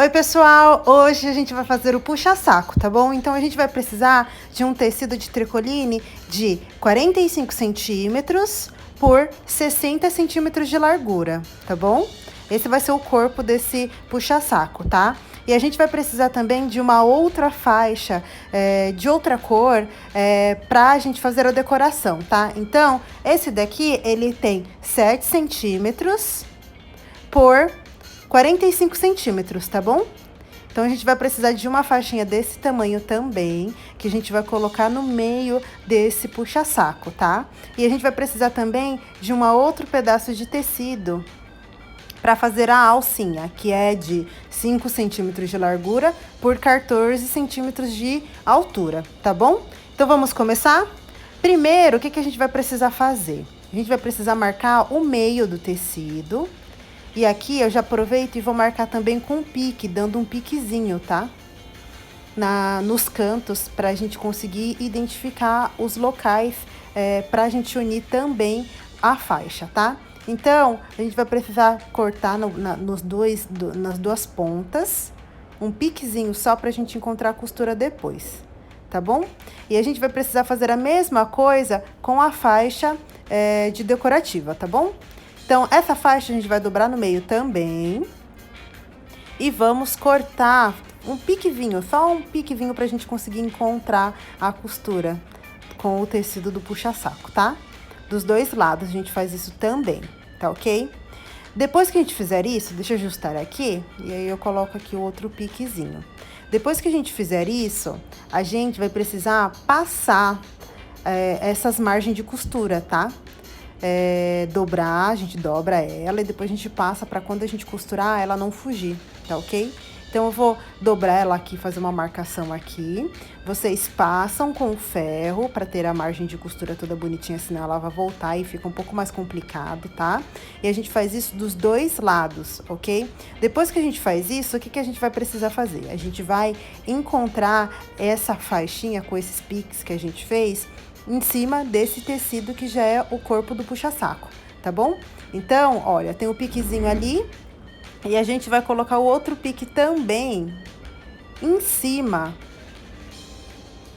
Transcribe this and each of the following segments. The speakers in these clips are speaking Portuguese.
Oi, pessoal! Hoje a gente vai fazer o puxa-saco, tá bom? Então, a gente vai precisar de um tecido de tricoline de 45 centímetros por 60 centímetros de largura, tá bom? Esse vai ser o corpo desse puxa-saco, tá? E a gente vai precisar também de uma outra faixa de outra cor pra gente fazer a decoração, tá? Então, esse daqui, ele tem 7 centímetros por 45 centímetros, tá bom? Então, a gente vai precisar de uma faixinha desse tamanho também, que a gente vai colocar no meio desse puxa-saco, tá? E a gente vai precisar também de um outro pedaço de tecido para fazer a alcinha, que é de 5 centímetros de largura por 14 centímetros de altura, tá bom? Então, vamos começar? Primeiro, o que a gente vai precisar fazer? A gente vai precisar marcar o meio do tecido. E aqui eu já aproveito e vou marcar também com pique, dando um piquezinho, tá? Nos cantos, pra gente conseguir identificar os locais, pra gente unir também a faixa, tá? Então, a gente vai precisar cortar nas duas pontas, um piquezinho só pra gente encontrar a costura depois, tá bom? E a gente vai precisar fazer a mesma coisa com a faixa de decorativa, tá bom? Então, essa faixa a gente vai dobrar no meio também. E vamos cortar um piquezinho, só um piquezinho pra gente conseguir encontrar a costura com o tecido do puxa-saco, tá? Dos dois lados a gente faz isso também, tá ok? Depois que a gente fizer isso, deixa eu ajustar aqui, e aí eu coloco aqui o outro piquezinho. Depois que a gente fizer isso, a gente vai precisar passar essas margens de costura, tá? Dobrar, a gente dobra ela e depois a gente passa para quando a gente costurar ela não fugir, tá ok? Então, eu vou dobrar ela aqui, fazer uma marcação aqui. Vocês passam com o ferro para ter a margem de costura toda bonitinha, senão ela vai voltar e fica um pouco mais complicado, tá? E a gente faz isso dos dois lados, ok? Depois que a gente faz isso, o que a gente vai precisar fazer? A gente vai encontrar essa faixinha com esses piques que a gente fez em cima desse tecido que já é o corpo do puxa-saco, tá bom? Então, olha, tem o piquezinho ali e a gente vai colocar o outro pique também em cima,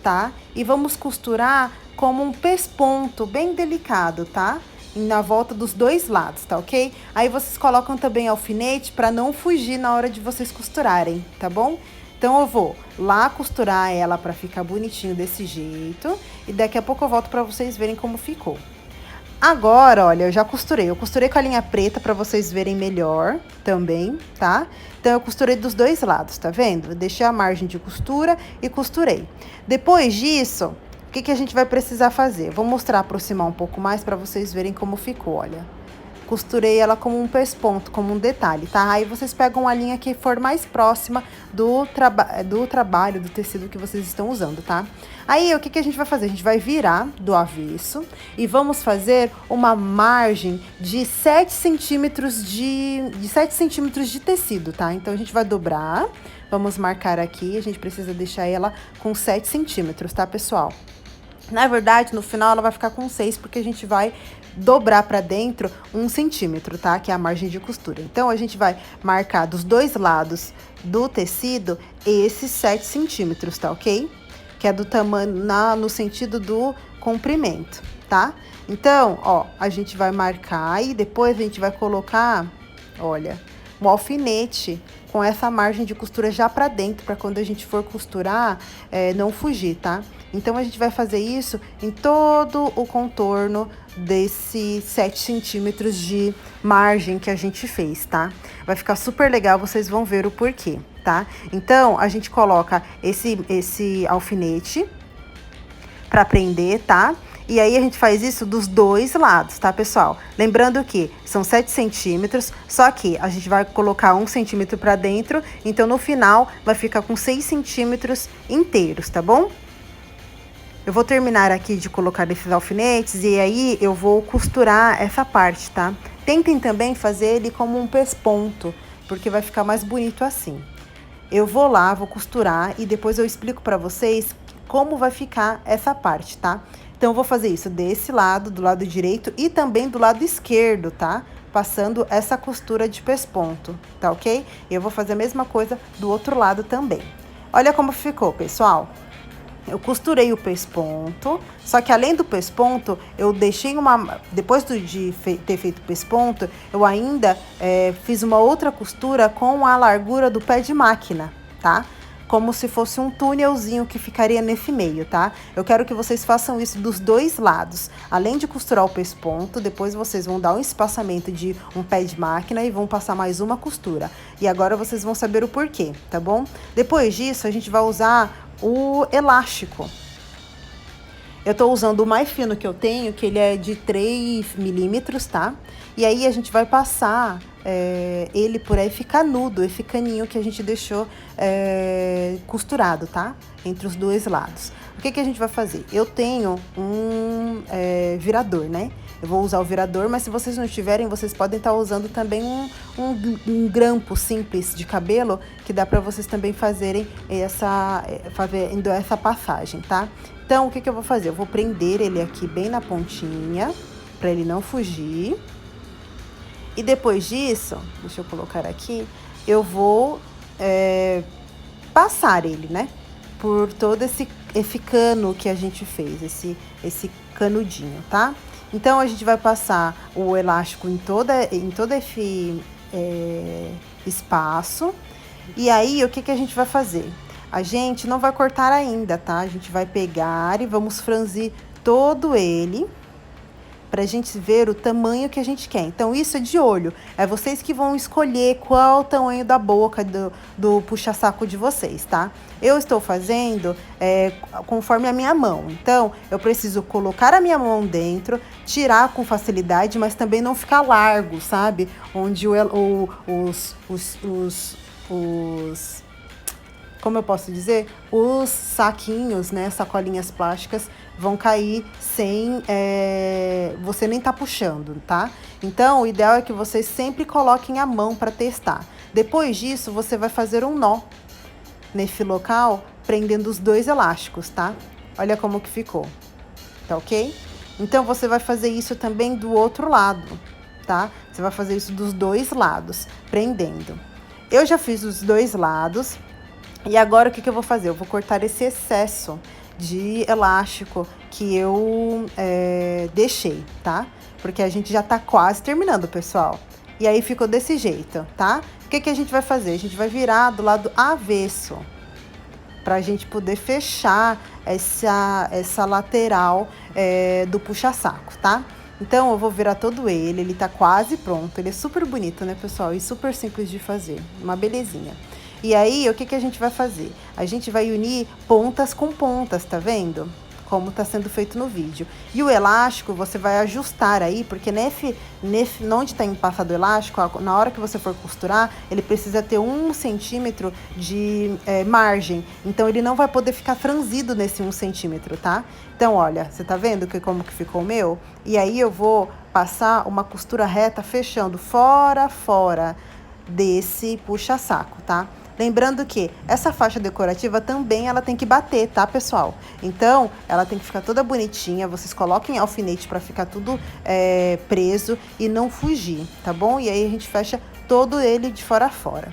tá? E vamos costurar como um pesponto bem delicado, tá? Na volta dos dois lados, tá ok? Aí vocês colocam também alfinete para não fugir na hora de vocês costurarem, tá bom? Então, eu vou lá costurar ela para ficar bonitinho desse jeito. E daqui a pouco eu volto para vocês verem como ficou. Agora, olha, eu já costurei. Eu costurei com a linha preta para vocês verem melhor também, tá? Então, eu costurei dos dois lados, tá vendo? Eu deixei a margem de costura e costurei. Depois disso, o que a gente vai precisar fazer? Vou mostrar, aproximar um pouco mais para vocês verem como ficou, olha. Costurei ela como um pesponto, como um detalhe, tá? Aí vocês pegam a linha que for mais próxima do trabalho, do tecido que vocês estão usando, tá? Aí, o que a gente vai fazer? A gente vai virar do avesso e vamos fazer uma margem de 7 centímetros de 7 centímetros de tecido, tá? Então, a gente vai dobrar, vamos marcar aqui, a gente precisa deixar ela com 7 centímetros, tá, pessoal? Na verdade, no final ela vai ficar com 6, porque a gente vai dobrar para dentro 1 centímetro, tá? Que é a margem de costura. Então, a gente vai marcar dos dois lados do tecido esses 7 centímetros, tá ok? Que é do tamanho, no sentido do comprimento, tá? Então, ó, a gente vai marcar e depois a gente vai colocar, olha, um alfinete com essa margem de costura já para dentro, para quando a gente for costurar, não fugir, tá? Então, a gente vai fazer isso em todo o contorno desses 7 centímetros de margem que a gente fez, tá? Vai ficar super legal, vocês vão ver o porquê, tá? Então, a gente coloca esse alfinete para prender, tá? E aí, a gente faz isso dos dois lados, tá, pessoal? Lembrando que são 7 centímetros, só que a gente vai colocar 1 centímetro para dentro, então, no final, vai ficar com 6 centímetros inteiros, tá bom? Eu vou terminar aqui de colocar esses alfinetes e aí eu vou costurar essa parte, tá? Tentem também fazer ele como um pesponto, porque vai ficar mais bonito assim. Eu vou lá, vou costurar e depois eu explico pra vocês como vai ficar essa parte, tá? Então, eu vou fazer isso desse lado, do lado direito e também do lado esquerdo, tá? passando essa costura de pesponto, tá ok? Eu vou fazer a mesma coisa do outro lado também. Olha como ficou, pessoal. Eu costurei o pesponto, só que além do pesponto, eu deixei depois de ter feito o pesponto, eu ainda fiz uma outra costura com a largura do pé de máquina, tá? Como se fosse um túnelzinho que ficaria nesse meio, tá? Eu quero que vocês façam isso dos dois lados. Além de costurar o pesponto, depois vocês vão dar um espaçamento de um pé de máquina e vão passar mais uma costura. E agora vocês vão saber o porquê, tá bom? Depois disso, a gente vai usar o elástico. Eu tô usando o mais fino que eu tenho, que ele é de 3 milímetros, tá? E aí a gente vai passar ele por esse canudo, esse caninho que a gente deixou costurado, tá? Entre os dois lados. O que a gente vai fazer? Eu tenho um virador, né? Eu vou usar o virador, mas se vocês não tiverem, vocês podem estar usando também um grampo simples de cabelo, que dá para vocês também fazerem fazendo essa passagem, tá? Então, o que eu vou fazer? Eu vou prender ele aqui bem na pontinha, para ele não fugir. E depois disso, deixa eu colocar aqui, eu vou passar ele, né? Por todo esse cano que a gente fez, esse canudinho, tá? Então, a gente vai passar o elástico em todo esse espaço. E aí, o que a gente vai fazer? A gente não vai cortar ainda, tá? A gente vai pegar e vamos franzir todo ele pra gente ver o tamanho que a gente quer. Então, isso é de olho. É vocês que vão escolher qual o tamanho da boca do puxa-saco de vocês, tá? Eu estou fazendo conforme a minha mão. Então, eu preciso colocar a minha mão dentro, tirar com facilidade, mas também não ficar largo, sabe? Onde como eu posso dizer, os saquinhos, né, sacolinhas plásticas, vão cair sem você nem tá puxando, tá? Então, o ideal é que vocês sempre coloquem a mão para testar. Depois disso, você vai fazer um nó nesse local, prendendo os dois elásticos, tá? Olha como que ficou, tá ok? Então, você vai fazer isso também do outro lado, tá? Você vai fazer isso dos dois lados, prendendo. Eu já fiz os dois lados. E agora, o que eu vou fazer? Eu vou cortar esse excesso de elástico que eu deixei, tá? Porque a gente já tá quase terminando, pessoal. E aí, ficou desse jeito, tá? O que a gente vai fazer? A gente vai virar do lado avesso, pra gente poder fechar essa lateral do puxa-saco, tá? Então, eu vou virar todo ele tá quase pronto. Ele é super bonito, né, pessoal? E super simples de fazer, uma belezinha. E aí, o que a gente vai fazer? A gente vai unir pontas com pontas, tá vendo? Como tá sendo feito no vídeo. E o elástico, você vai ajustar aí, porque onde tá passado o elástico, na hora que você for costurar, ele precisa ter 1 centímetro de margem. Então, ele não vai poder ficar franzido nesse 1 centímetro, tá? Então, olha, você tá vendo como que ficou o meu? E aí, eu vou passar uma costura reta, fechando fora desse puxa-saco, tá? Lembrando que essa faixa decorativa também ela tem que bater, tá, pessoal? Então, ela tem que ficar toda bonitinha. Vocês coloquem alfinete para ficar tudo preso e não fugir, tá bom? E aí, a gente fecha todo ele de fora a fora.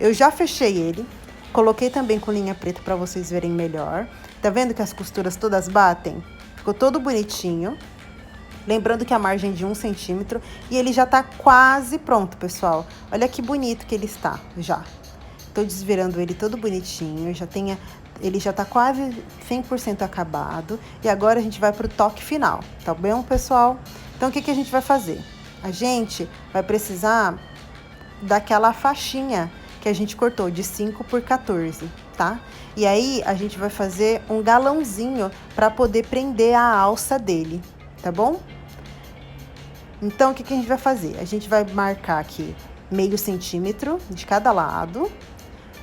Eu já fechei ele. Coloquei também com linha preta para vocês verem melhor. Tá vendo que as costuras todas batem? Ficou todo bonitinho. Lembrando que a margem é de 1 centímetro. E ele já tá quase pronto, pessoal. Olha que bonito que ele está, já. Tô desvirando ele todo bonitinho, ele já tá quase 100% acabado. E agora a gente vai pro toque final, tá bom, pessoal? Então, o que a gente vai fazer? A gente vai precisar daquela faixinha que a gente cortou de 5 por 14, tá? E aí, a gente vai fazer um galãozinho para poder prender a alça dele, tá bom? Então, o que a gente vai fazer? A gente vai marcar aqui meio centímetro de cada lado.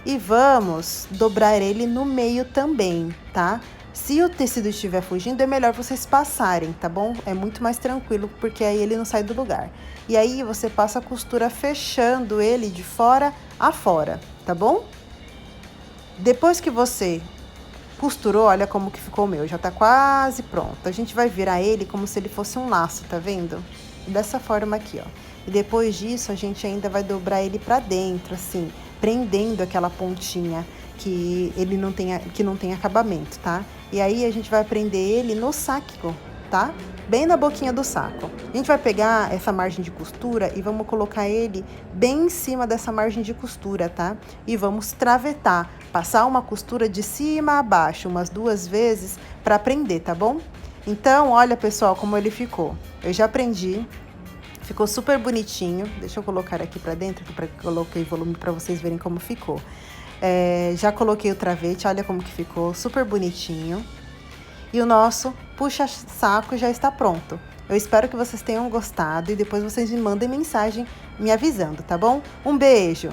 E vamos dobrar ele no meio também, tá? Se o tecido estiver fugindo, é melhor vocês passarem, tá bom? É muito mais tranquilo, porque aí ele não sai do lugar. E aí, você passa a costura fechando ele de fora a fora, tá bom? Depois que você costurou, olha como que ficou o meu. Já tá quase pronto. A gente vai virar ele como se ele fosse um laço, tá vendo? Dessa forma aqui, ó. E depois disso, a gente ainda vai dobrar ele para dentro, assim, prendendo aquela pontinha que ele não tem acabamento, tá? E aí a gente vai prender ele no saco, tá? Bem na boquinha do saco. A gente vai pegar essa margem de costura e vamos colocar ele bem em cima dessa margem de costura, tá? E vamos travetar, passar uma costura de cima a baixo umas 2 vezes para prender, tá bom? Então, olha, pessoal, como ele ficou. Eu já prendi. Ficou super bonitinho. Deixa eu colocar aqui pra dentro, que coloquei volume pra vocês verem como ficou. Já coloquei o travete, olha como que ficou, super bonitinho. E o nosso puxa-saco já está pronto. Eu espero que vocês tenham gostado e depois vocês me mandem mensagem me avisando, tá bom? Um beijo!